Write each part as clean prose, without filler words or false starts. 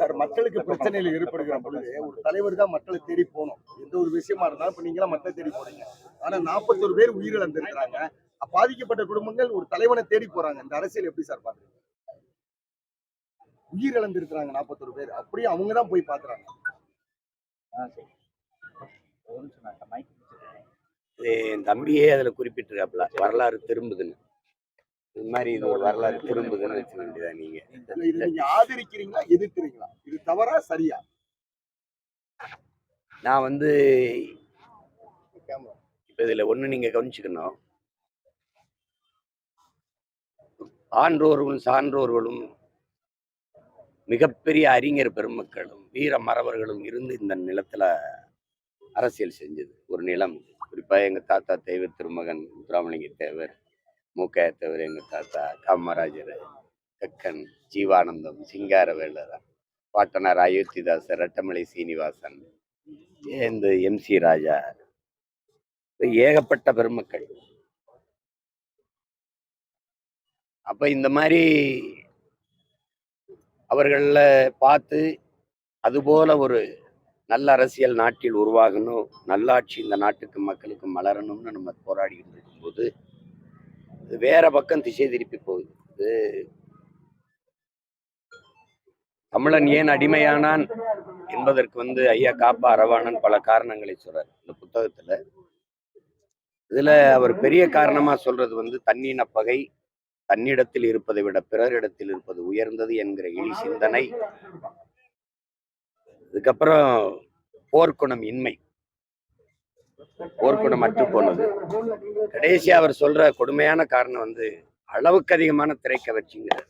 Sir மக்களுக்கு பிரச்சனைகள் ஏற்படுகிற பொழுது ஒரு தலைவர் தான் மக்களை தேடி போகணும். எந்த ஒரு விஷயமா இருந்தாலும் இப்ப நீங்க மக்களை தேடி போறீங்க. ஆனா 41 பேர் உயிரிழந்திருக்கிறாங்க. பாதிக்கப்பட்ட குடும்பங்கள் ஒரு தலைவனை தேடி போறாங்க. இந்த அரசியல் எப்படி சார் பாக்குறீங்க? உயிரிழந்திருக்கிறாங்க 41 பேர். அப்படியே அவங்க தான் போய் பாக்குறாங்க. என் தம்பியே அதுல குறிப்பிட்டிருக்காப்புல வரலாறு திரும்புதுன்னு. இது மாதிரி இது ஒரு வரலாறு திரும்புதுன்னு வச்சுக்க வேண்டியதான். நீங்க ஆதரிக்கிறீங்களா எதிர்க்கிறீங்களா? இது தவறா சரியா? நான் வந்து இப்ப இதுல ஒண்ணு நீங்க கவனிச்சுக்கணும். ஆன்றோர்களும் சான்றோர்களும் மிகப்பெரிய அறிஞர் பெருமக்களும் வீர மறவர்களும் இருந்து இந்த நிலத்துல அரசியல் செஞ்சது ஒரு நிலம். குறிப்பா எங்க தாத்தா தேவர் திருமகன் முத்துராமலிங்க தேவர், மூக்க தேவர், எங்க தாத்தா காமராஜர், கக்கன், ஜீவானந்தம், சிங்காரவேலர், பாட்டனார் அயோத்திதாசர், ரெட்டமலை சீனிவாசன், இந்த MC ராஜா, ஏகப்பட்ட பெருமக்கள். அப்ப இந்த மாதிரி அவர்கள பார்த்து அதுபோல ஒரு நல்ல அரசியல் நாட்டில் உருவாகணும், நல்லாட்சி இந்த நாட்டுக்கு மக்களுக்கு மலரணும்னு நம்ம போராடிக்கிட்டு இருக்கும்போது இது வேற பக்கம் திசை திருப்பி போகுது. இது தமிழன் ஏன் அடிமையானான் என்பதற்கு ஐயா காப்பா அரவாணன் பல காரணங்களை சொல்றார் இந்த புத்தகத்துல. இதுல அவர் பெரிய காரணமா சொல்றது தன்னின பகை, தன்னிடத்தில் இருப்பதை விட பிறரிடத்தில் இருப்பது உயர்ந்தது என்கிற இழி சிந்தனை. அதுக்கப்புறம் போர்க்குணம் இன்மை, போர்க்குணம் அற்று போனது. கடைசியா அவர் சொல்ற கொடுமையான காரணம் அளவுக்கு அதிகமான திரைக்கவர்ச்சிங்கிறார்.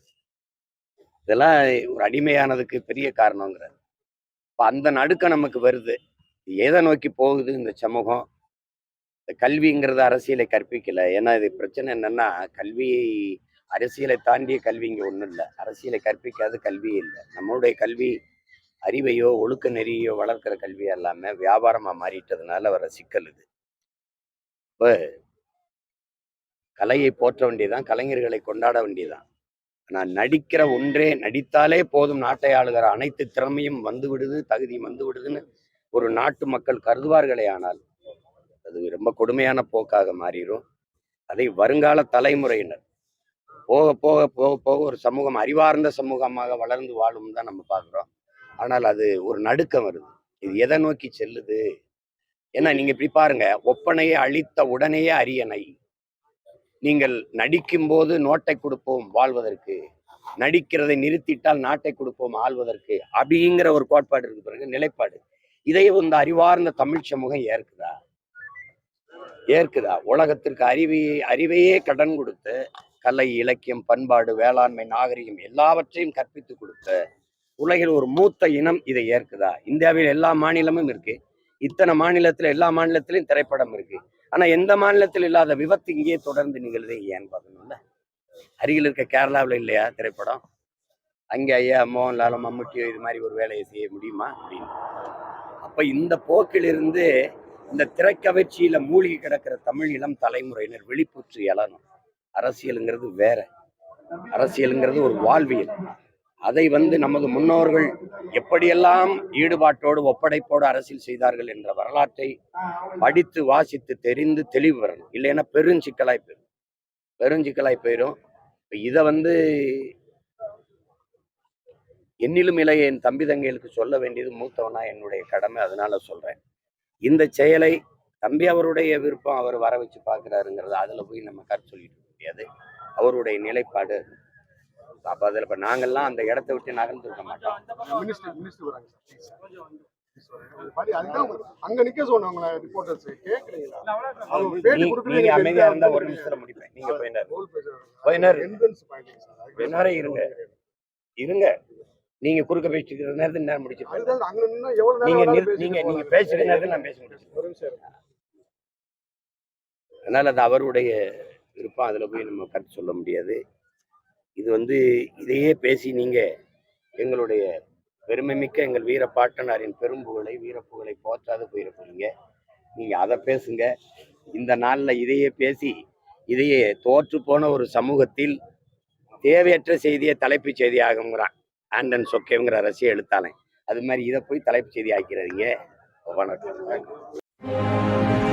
இதெல்லாம் ஒரு அடிமையானதுக்கு பெரிய காரணங்கிறார். இப்ப அந்த நடுக்கம் நமக்கு வருது. எதை நோக்கி போகுது இந்த சமூகம்? இந்த கல்விங்கிறது அரசியலை கற்பிக்கல. ஏன்னா இது பிரச்சனை என்னன்னா, கல்வியை அரசியலை தாண்டிய கல்வி இங்க ஒண்ணும் இல்லை. அரசியலை கற்பிக்காத கல்வியே இல்லை. நம்மளுடைய கல்வி அறிவையோ ஒழுக்க நெறியோ வளர்க்கிற கல்வி எல்லாமே வியாபாரமா மாறிட்டதுனால வர சிக்கல் இது. இப்ப கலையை போற்ற வேண்டியதான், கலைஞர்களை கொண்டாட வேண்டியதான். நான் நடிக்கிற ஒன்றே, நடித்தாலே போதும் நாட்டை ஆளுகிற அனைத்து திறமையும் வந்து விடுது, தகுதியும் வந்து விடுதுன்னு ஒரு நாட்டு மக்கள் கருதுவார்களே, ஆனால் அது ரொம்ப கொடுமையான போக்காக மாறிடும். அதை வருங்கால தலைமுறையினர் போக போக போக போக ஒரு சமூகம் அறிவார்ந்த சமூகமாக வளர்ந்து வாழும் தான் நம்ம பார்க்குறோம். ஆனால் அது ஒரு நடுக்கம் வருது. இது எதை நோக்கி செல்லுது? ஏன்னா நீங்க இப்படி பாருங்க, ஒப்பனையை அழித்த உடனேயே அரியணை. நீங்கள் நடிக்கும் போது நோட்டை கொடுப்போம் வாழ்வதற்கு, நடிக்கிறதை நிறுத்திட்டால் நாட்டை கொடுப்போம் ஆள்வதற்கு, அப்படிங்கிற ஒரு கோட்பாடு இருக்கு. பிறகு நிலைப்பாடு, இதை இந்த அறிவார்ந்த தமிழ் சமூகம் ஏற்குதா? உலகத்திற்கு அறிவையே கடன் கொடுத்து கலை, இலக்கியம், பண்பாடு, வேளாண்மை, நாகரிகம் எல்லாவற்றையும் கற்பித்து கொடுத்த உலகில் ஒரு மூத்த இனம் இதை ஏற்குதா? இந்தியாவில் எல்லா மாநிலமும் இருக்கு. இத்தனை மாநிலத்துல எல்லா மாநிலத்திலையும் திரைப்படம் இருக்கு. ஆனா எந்த மாநிலத்தில் இல்லாத விபத்து இங்கேயே தொடர்ந்து நிகழ்தே ஏன்னு பார்க்கணும்ல. அருகில் இருக்க கேரளாவில் இல்லையா திரைப்படம்? அங்கே ஐயா மோகன்லாலோ மம்முட்டியோ இது மாதிரி ஒரு வேலையை செய்ய முடியுமா அப்படின்னு. அப்ப இந்த போக்கிலிருந்து இந்த திரைக்கவர்ச்சியில மூழ்கி கிடக்கிற தமிழ் இளம் தலைமுறையினர் விழிப்புற்று எழணும். அரசியலுங்கிறது வேற, அரசியலுங்கிறது ஒரு வாழ்வியல். அதை நமது முன்னோர்கள் எப்படியெல்லாம் ஈடுபாட்டோடு ஒப்படைப்போடு அரசியல் செய்தார்கள் என்ற வரலாற்றை படித்து வாசித்து தெரிந்து தெளிவு வரணும். இல்லைன்னா பெருஞ்சிக்கலாய் போயிடும். இதை என்னிலும் இளைய என் தம்பி தங்கைகளுக்கு சொல்ல வேண்டியது மூத்தவனா என்னுடைய கடமை. அதனால சொல்றேன், இந்த செயலை தம்பி அவருடைய விருப்பம், அவர் வர வச்சு பார்க்கிறாருங்கிறது அதுல போய் நம்ம கருத்து சொல்லிட்டு முடியாது. அவருடைய நிலைப்பாடு. அப்ப அதுல இப்ப நாங்கெல்லாம் அந்த இடத்தை விட்டு நகர்ந்துருக்க மாட்டோம். நீங்க அமைதியா இருந்தா ஒரு நிமிஷத்துல முடிப்பேன். நீங்க போயினாரு இருங்க. நீங்க குறுக்க பேசிட்டு நேரத்தில் நேரம் முடிச்சிருப்பேன். நீங்க பேசுற நேரத்தில் நான் பேச முடியும். அதனால அது அவருடைய விருப்பம். அதுல போய் நம்ம கருத்து சொல்ல முடியாது. இது இதையே பேசி நீங்க எங்களுடைய பெருமைமிக்க எங்கள் வீர பாட்டனாரின் பெரும்புகளை வீரப்புகளை போற்றாது போயிருப்பீங்க. நீங்க அதை பேசுங்க. இந்த நாள்ல இதையே பேசி இதையே தோற்று போன ஒரு சமூகத்தில் தேவையற்ற செய்தியை தலைப்புச் செய்தியாகுங்கிறான். ஆண்டன் சொக்கேங்கிற ரசிக எழுத்தாளன். அது மாதிரி இதை போய் தலைப்பு செய்தி ஆக்கிறாதீங்க. வணக்கம்.